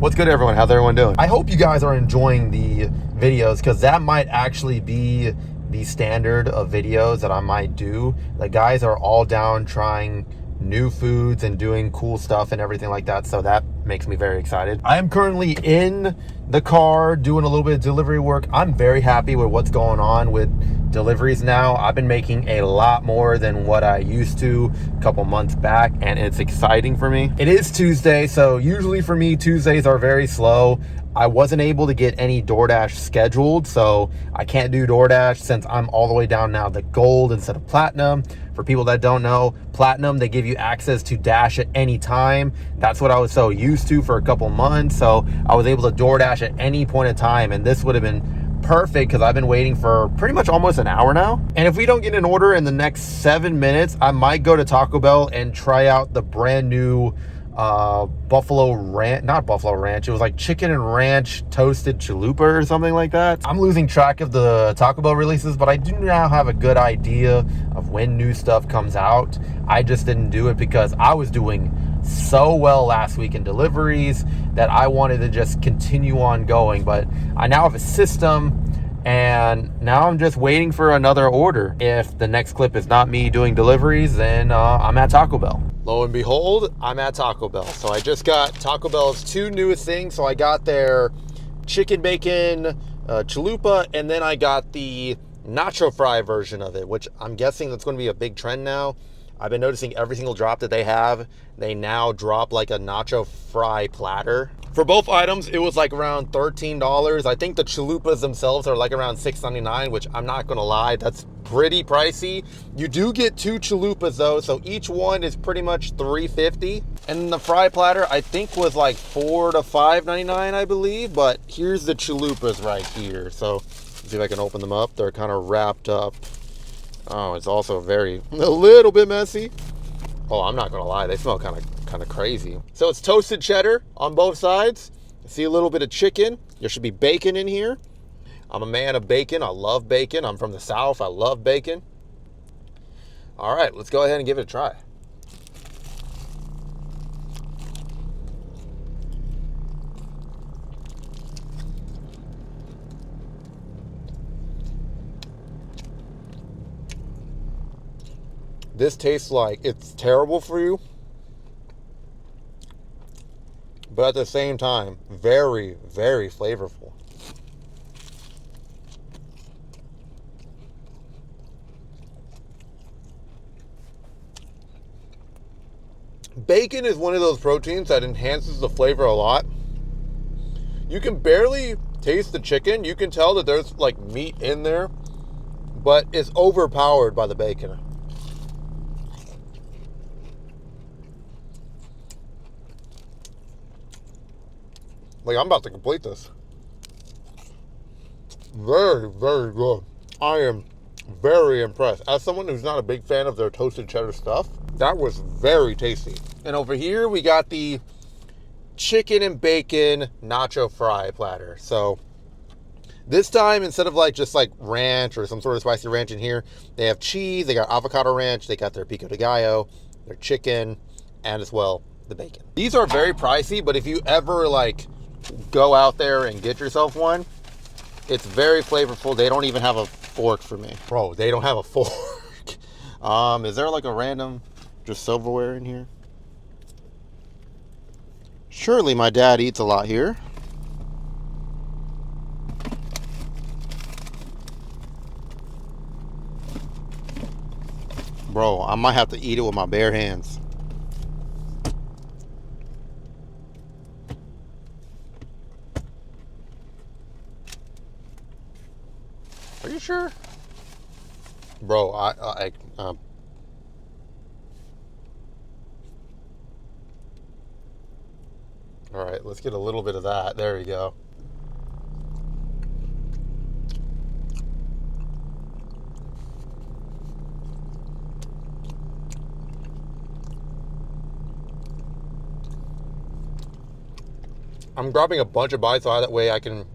What's good, everyone? How's everyone doing? I hope you guys are enjoying the videos, because that might actually be the standard of videos that I might do. The guys are all down trying new foods and doing cool stuff and everything like that, so that makes me very excited. I am currently in the car doing a little bit of delivery work. I'm very happy with what's going on with deliveries now. I've been making a lot more than what I used to a couple months back, and it's exciting for me. It is Tuesday, so usually for me Tuesdays are very slow. I wasn't able to get any DoorDash scheduled, so I can't do DoorDash since I'm all the way down now to gold instead of platinum. For people that don't know, platinum, they give you access to Dash at any time. That's what I was so used to for a couple months, so I was able to DoorDash at any point in time, and this would have been perfect because I've been waiting for pretty much almost an hour now. And if we don't get an order in the next 7 minutes, I might go to Taco Bell and try out the brand new Buffalo Ranch, not Buffalo Ranch, it was like chicken and ranch toasted chalupa or something like that. I'm losing track of the Taco Bell releases, but I do now have a good idea of when new stuff comes out. I just didn't do it because I was doing so well last week in deliveries that I wanted to just continue on going, but I now have a system, and now I'm just waiting for another order. If the next clip is not me doing deliveries, then I'm at Taco Bell. Lo and behold, I'm at Taco Bell. So I just got Taco Bell's two newest things. So I got their chicken bacon chalupa, and then I got the nacho fry version of it, which I'm guessing that's going to be a big trend now. I've been noticing every single drop that they have, they now drop like a nacho fry platter. For both items, it was like around $13. I think the chalupas themselves are like around $6.99, which I'm not gonna lie, that's pretty pricey. You do get two chalupas though, so each one is pretty much $3.50. And the fry platter, I think, was like $4 to $5.99, I believe. But here's the chalupas right here. So let's see if I can open them up. They're kind of wrapped up. Oh, it's also a little bit messy. Oh, I'm not gonna lie, they smell kind of crazy. So it's toasted cheddar on both sides. See a little bit of chicken. There should be bacon in here. I'm a man of bacon. I love bacon. I'm from the South. I love bacon. All right, let's go ahead and give it a try. This tastes like it's terrible for you, but at the same time, very, very flavorful. Bacon is one of those proteins that enhances the flavor a lot. You can barely taste the chicken. You can tell that there's like meat in there, but it's overpowered by the bacon. Like, I'm about to complete this. Very, very good. I am very impressed. As someone who's not a big fan of their toasted cheddar stuff, that was very tasty. And over here, we got the chicken and bacon nacho fry platter. So this time, instead of like just like ranch or some sort of spicy ranch in here, they have cheese, they got avocado ranch, they got their pico de gallo, their chicken, and as well, the bacon. These are very pricey, but if you ever like go out there and get yourself one, it's very flavorful. They don't even have a fork for me. Bro, they don't have a fork. Is there like a random just silverware in here? Surely my dad eats a lot here. Bro, I might have to eat it with my bare hands. Are you sure? Bro, all right, let's get a little bit of that. There we go. I'm grabbing a bunch of bites so that way I can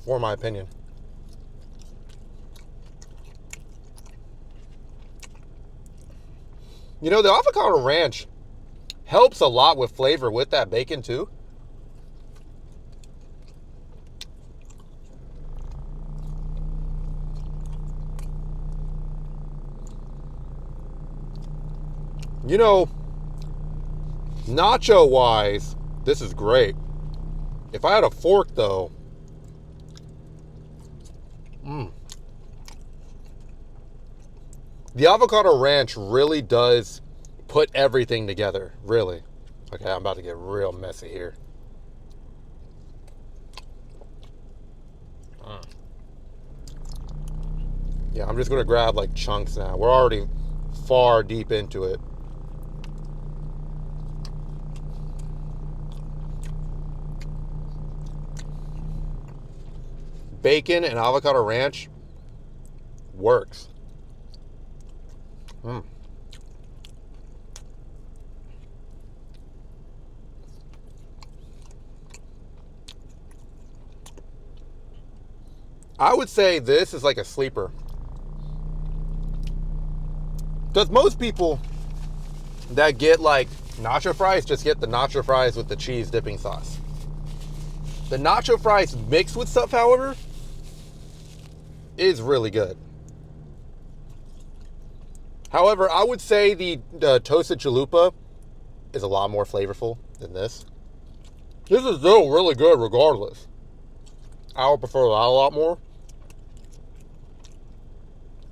form my opinion. You know, the avocado ranch helps a lot with flavor with that bacon too. You know, nacho wise, this is great. If I had a fork though, the avocado ranch really does put everything together, really. Okay, I'm about to get real messy here. Yeah, I'm just gonna grab like chunks now. We're already far deep into it. Bacon and avocado ranch works. I would say this is like a sleeper. Because most people that get like nacho fries just get the nacho fries with the cheese dipping sauce. The nacho fries mixed with stuff, however, is really good. However, I would say the Toasted Chalupa is a lot more flavorful than this. This is still really good regardless. I would prefer that a lot more.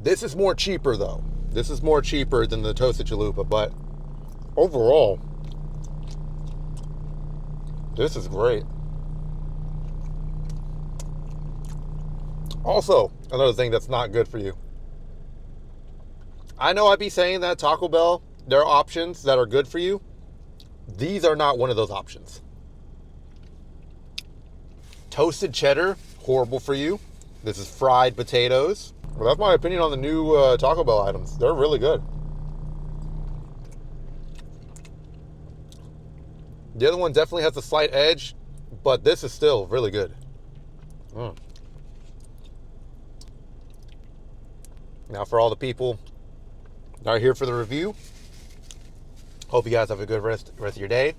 This is more cheaper though. This is more cheaper than the Toasted Chalupa, but overall, this is great. Also, another thing that's not good for you. I know I'd be saying that Taco Bell, there are options that are good for you. These are not one of those options. Toasted cheddar, horrible for you. This is fried potatoes. Well, that's my opinion on the new Taco Bell items. They're really good. The other one definitely has a slight edge, but this is still really good. Now for all the people that are here for the review, hope you guys have a good rest of your day.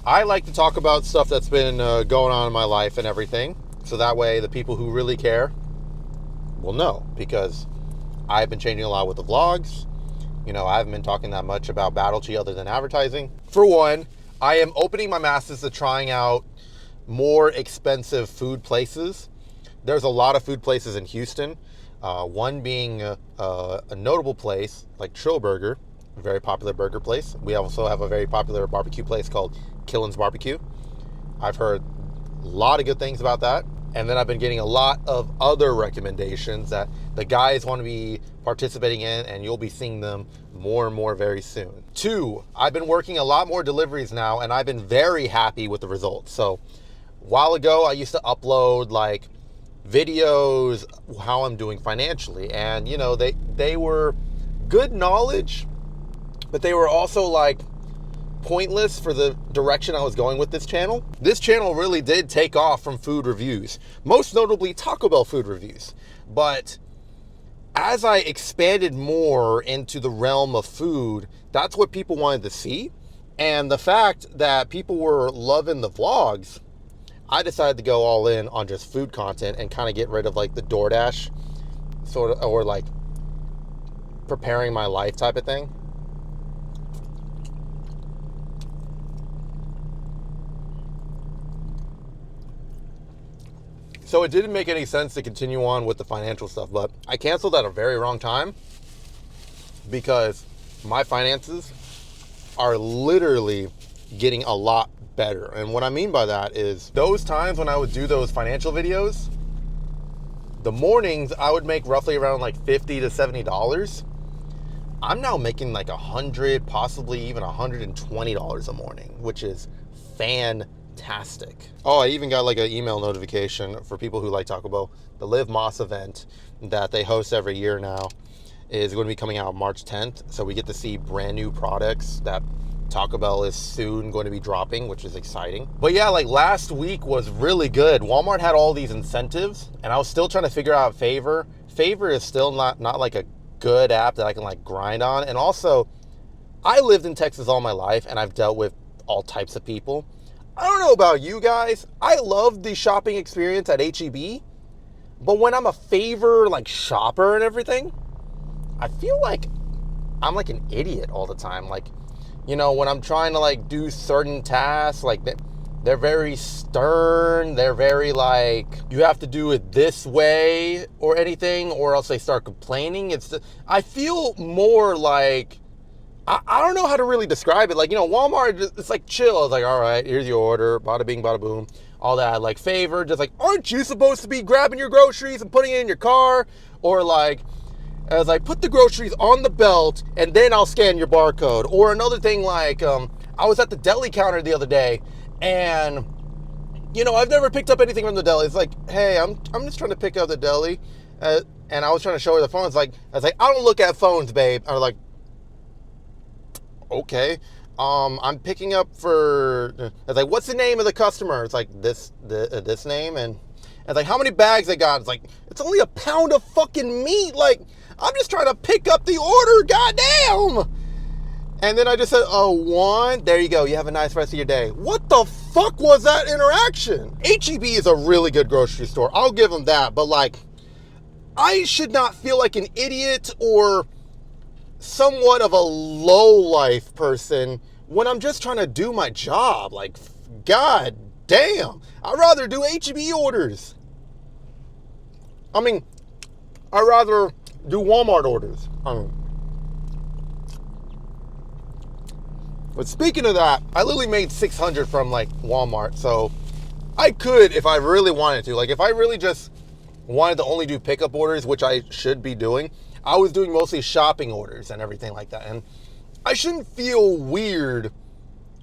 I like to talk about stuff that's been going on in my life and everything, so that way the people who really care will know, because I've been changing a lot with the vlogs. You know, I haven't been talking that much about Battlechee other than advertising. For one, I am opening my masses to trying out more expensive food places. There's a lot of food places in Houston. One being a notable place like Trill Burger, a very popular burger place. We also have a very popular barbecue place called Killen's Barbecue. I've heard a lot of good things about that. And then I've been getting a lot of other recommendations that the guys want to be participating in, and you'll be seeing them more and more very soon. 2, I've been working a lot more deliveries now, and I've been very happy with the results. So a while ago, I used to upload like videos, how I'm doing financially. And, you know, they were good knowledge, but they were also like pointless for the direction I was going with this channel. This channel really did take off from food reviews, most notably Taco Bell food reviews. But as I expanded more into the realm of food, that's what people wanted to see. And the fact that people were loving the vlogs, I decided to go all in on just food content and kind of get rid of like the DoorDash sort of, or like preparing my life type of thing. So it didn't make any sense to continue on with the financial stuff, but I canceled at a very wrong time because my finances are literally getting a lot better. And what I mean by that is those times when I would do those financial videos, the mornings I would make roughly around like $50 to $70. I'm now making like $100, possibly even $120 a morning, which is fantastic. Oh, I even got like an email notification for people who like Taco Bell. The Live Moss event that they host every year now is going to be coming out March 10th. So we get to see brand new products that Taco Bell is soon going to be dropping, which is exciting. But yeah, like last week was really good. Walmart had all these incentives, and I was still trying to figure out Favor. Favor is still not like a good app that I can like grind on. And also, I lived in Texas all my life, and I've dealt with all types of people. I don't know about you guys. I love the shopping experience at H-E-B, but when I'm a Favor like shopper and everything, I feel like I'm like an idiot all the time. Like, you know, when I'm trying to like do certain tasks, like they're very stern. They're very like, you have to do it this way or anything, or else they start complaining. I feel more like, I don't know how to really describe it. Like, you know, Walmart, it's like chill. It's like, all right, here's your order, bada bing, bada boom, all that. Like, favor, just like, aren't you supposed to be grabbing your groceries and putting it in your car? Or like, I was like, put the groceries on the belt and then I'll scan your barcode. Or another thing, like, I was at the deli counter the other day, and, you know, I've never picked up anything from the deli. It's like, hey, I'm just trying to pick up the deli. And I was trying to show her the phone. I was like, I don't look at phones, babe. I was like, okay. I'm picking up for, I was like, what's the name of the customer? It's like this name. And I was like, how many bags they got? It's like, it's only a pound of fucking meat. Like, I'm just trying to pick up the order. Goddamn. And then I just said, oh, one. There you go. You have a nice rest of your day. What the fuck was that interaction? HEB is a really good grocery store. I'll give them that. But like, I should not feel like an idiot or somewhat of a low-life person when I'm just trying to do my job. Like, god damn. I'd rather do HEB orders. I mean, I'd rather do Walmart orders. But speaking of that, I literally made $600 from like Walmart. So I could, if I really wanted to, like if I really just wanted to only do pickup orders, which I should be doing, I was doing mostly shopping orders and everything like that. And I shouldn't feel weird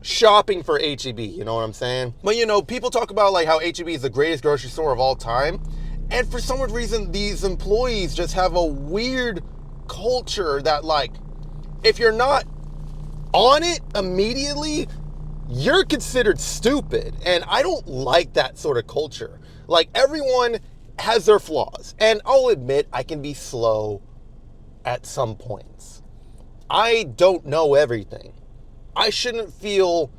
shopping for HEB, you know what I'm saying? But you know, people talk about like how HEB is the greatest grocery store of all time. And for some reason, these employees just have a weird culture that like, if you're not on it immediately, you're considered stupid. And I don't like that sort of culture. Like, everyone has their flaws. And I'll admit, I can be slow at some points. I don't know everything. I shouldn't feel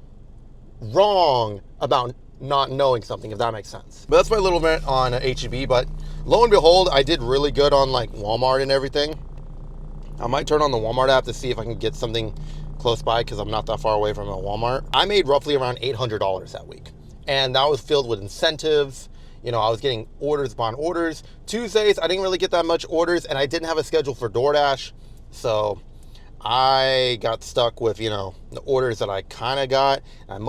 wrong about not knowing something, if that makes sense. But that's my little rant on HEB. But lo and behold, I did really good on like Walmart and everything. I might turn on the Walmart app to see if I can get something close by, because I'm not that far away from a Walmart. I made roughly around $800 that week. And that was filled with incentives. You know, I was getting orders upon orders. Tuesdays, I didn't really get that much orders, and I didn't have a schedule for DoorDash. So I got stuck with, you know, the orders that I kind of got. I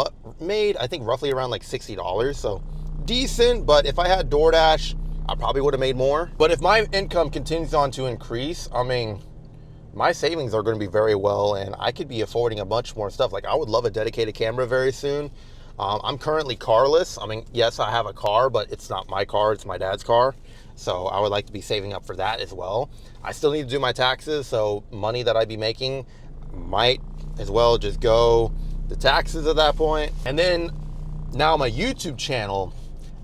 made, I think, roughly around like $60. So decent, but if I had DoorDash, I probably would have made more. But if my income continues on to increase, I mean, my savings are going to be very well, and I could be affording a bunch more stuff. Like, I would love a dedicated camera very soon. I'm currently carless. I mean, yes, I have a car, but it's not my car, it's my dad's car. So I would like to be saving up for that as well. I still need to do my taxes, so money that I'd be making might as well just go to taxes at that point. And then now my YouTube channel,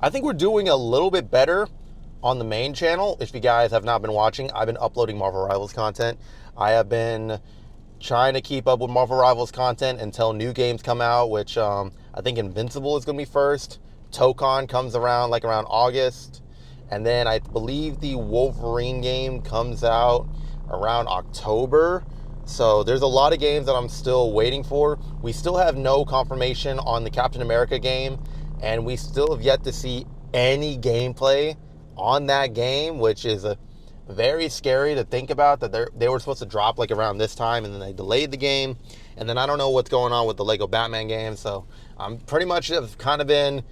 I think we're doing a little bit better on the main channel. If you guys have not been watching, I've been uploading Marvel Rivals content. I have been trying to keep up with Marvel Rivals content until new games come out, which I think Invincible is going to be first. Tokon comes around like around August. And then I believe the Wolverine game comes out around October. So there's a lot of games that I'm still waiting for. We still have no confirmation on the Captain America game, and we still have yet to see any gameplay on that game, which is very scary to think about, that they were supposed to drop like around this time, and then they delayed the game. And then I don't know what's going on with the Lego Batman game. So I'm pretty much have kind of been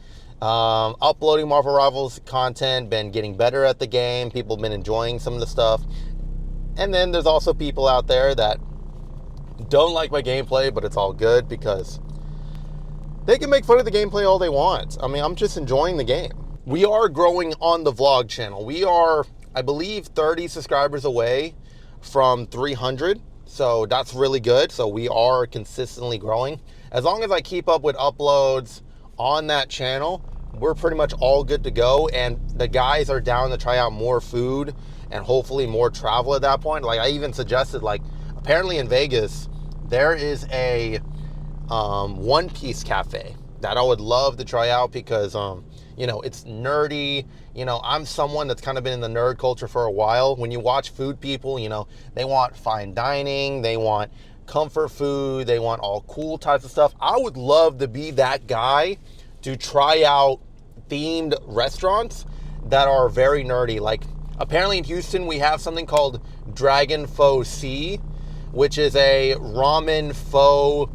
uploading Marvel Rivals content, been getting better at the game. People have been enjoying some of the stuff. And then there's also people out there that don't like my gameplay, but it's all good because they can make fun of the gameplay all they want. I mean, I'm just enjoying the game. We are growing on the vlog channel. We are, I believe, 30 subscribers away from 300. So that's really good. So we are consistently growing. As long as I keep up with uploads on that channel, we're pretty much all good to go. And the guys are down to try out more food and hopefully more travel at that point. Like, I even suggested, like, apparently in Vegas, there is a One Piece cafe that I would love to try out because, You know, it's nerdy. You know, I'm someone that's kind of been in the nerd culture for a while. When you watch food people, you know, they want fine dining, they want comfort food, they want all cool types of stuff. I would love to be that guy to try out themed restaurants that are very nerdy. Like, apparently in Houston, we have something called Dragon Pho C, which is a ramen pho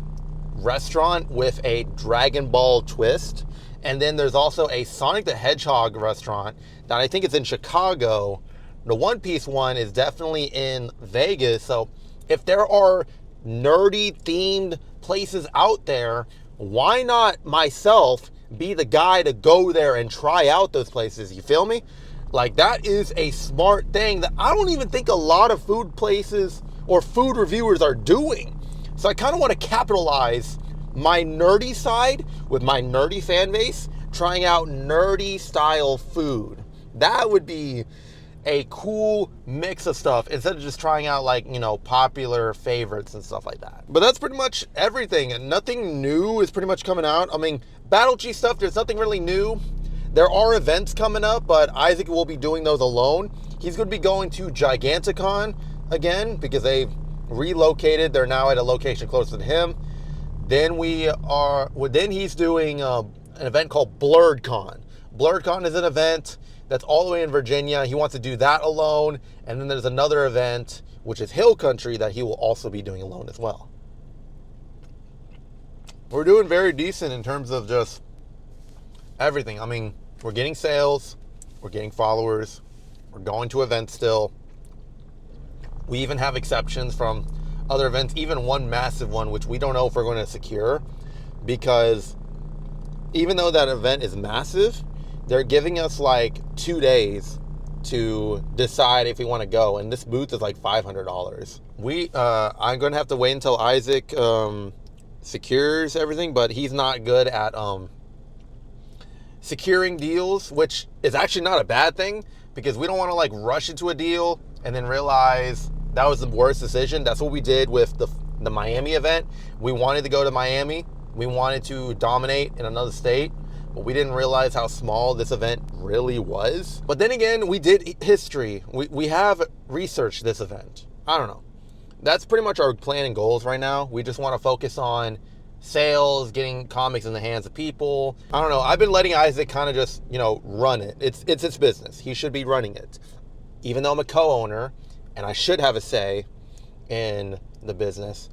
restaurant with a Dragon Ball twist. And then there's also a Sonic the Hedgehog restaurant that I think is in Chicago. The One Piece one is definitely in Vegas. So if there are nerdy themed places out there, why not myself be the guy to go there and try out those places? You feel me? Like, that is a smart thing that I don't even think a lot of food places or food reviewers are doing. So I kind of want to capitalize my nerdy side with my nerdy fan base, trying out nerdy style food. That would be a cool mix of stuff instead of just trying out, like, you know, popular favorites and stuff like that. But that's pretty much everything. Nothing new is pretty much coming out. I mean, Battle G stuff, there's nothing really new. There are events coming up, but Isaac will be doing those alone. He's going to be going to Giganticon again because they've relocated. They're now at a location closer to him. Then he's doing an event called BlurredCon. BlurredCon is an event that's all the way in Virginia. He wants to do that alone. And then there's another event, which is Hill Country, that he will also be doing alone as well. We're doing very decent in terms of just everything. I mean, we're getting sales, we're getting followers, we're going to events still. We even have exceptions from other events, even one massive one, which we don't know if we're going to secure, because even though that event is massive, they're giving us like 2 days to decide if we want to go, and this booth is like $500. I'm going to have to wait until Isaac secures everything, but he's not good at securing deals, which is actually not a bad thing, because we don't want to like rush into a deal and then realize that was the worst decision. That's what we did with the Miami event. We wanted to go to Miami. We wanted to dominate in another state, but we didn't realize how small this event really was. But then again, we did history. We have researched this event. I don't know. That's pretty much our plan and goals right now. We just want to focus on sales, getting comics in the hands of people. I don't know. I've been letting Isaac kind of just, you know, run it. It's his business. He should be running it. Even though I'm a co-owner and I should have a say in the business,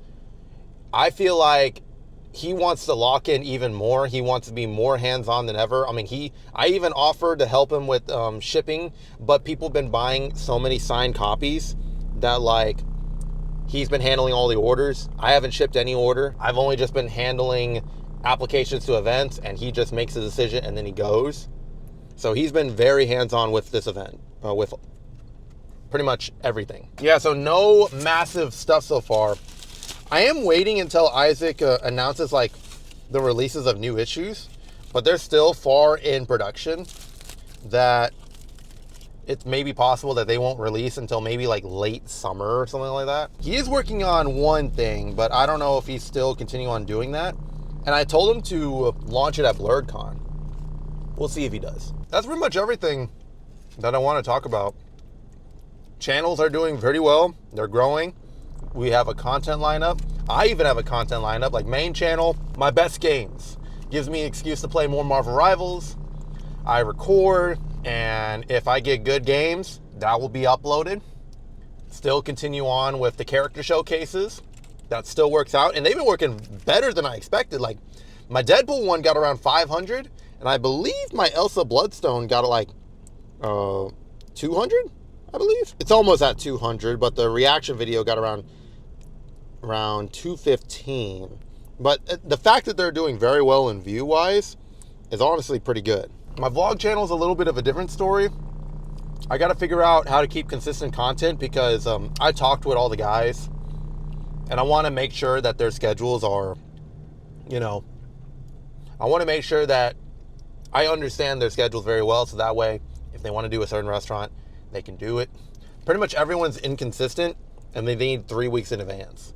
I feel like he wants to lock in even more. He wants to be more hands-on than ever. I mean, I even offered to help him with shipping, but people have been buying so many signed copies that, like, he's been handling all the orders. I haven't shipped any order. I've only just been handling applications to events, and he just makes a decision and then he goes. So he's been very hands-on with this event, with pretty much everything. Yeah, so no massive stuff so far. I am waiting until Isaac announces like the releases of new issues, but they're still far in production that it may be possible that they won't release until maybe like late summer or something like that. He is working on one thing, but I don't know if he's still continuing on doing that. And I told him to launch it at BlurredCon. We'll see if he does. That's pretty much everything that I want to talk about. Channels are doing very well. They're growing. We have a content lineup. I even have a content lineup, like main channel, my best games. Gives me an excuse to play more Marvel Rivals. I record, and if I get good games, that will be uploaded. Still continue on with the character showcases. That still works out, and they've been working better than I expected. Like, my Deadpool one got around 500, and I believe my Elsa Bloodstone got like 200, I believe. It's almost at 200, but the reaction video got around 215. But the fact that they're doing very well in view-wise is honestly pretty good. My vlog channel is a little bit of a different story. I got to figure out how to keep consistent content because I talked with all the guys, and I want to make sure that their schedules are, you know, I want to make sure that I understand their schedules very well, so that way, if they want to do a certain restaurant, they can do it. Pretty much everyone's inconsistent, and they need 3 weeks in advance.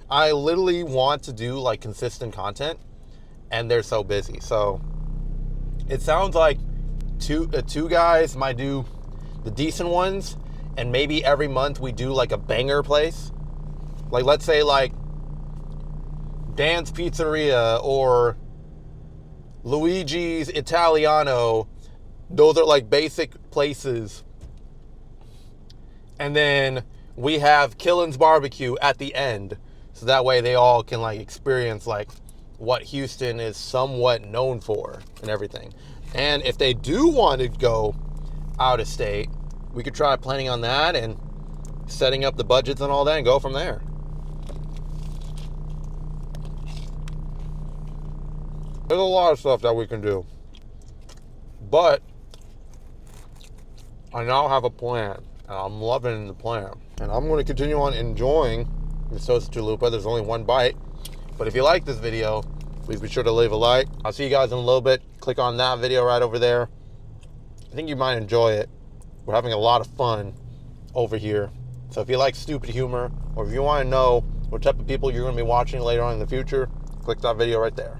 I literally want to do like consistent content, and they're so busy. So it sounds like two guys might do the decent ones, and maybe every month we do like a banger place. Like, let's say like Dan's Pizzeria or Luigi's Italiano. Those are like basic places. And then we have Killen's Barbecue at the end. So that way they all can like experience like what Houston is somewhat known for and everything. And if they do want to go out of state, we could try planning on that and setting up the budgets and all that and go from there. There's a lot of stuff that we can do. But I now have a plan, and I'm loving the plan. And I'm going to continue on enjoying this Toasted Chalupa. There's only one bite. But if you like this video, please be sure to leave a like. I'll see you guys in a little bit. Click on that video right over there. I think you might enjoy it. We're having a lot of fun over here. So if you like stupid humor, or if you want to know what type of people you're going to be watching later on in the future, click that video right there.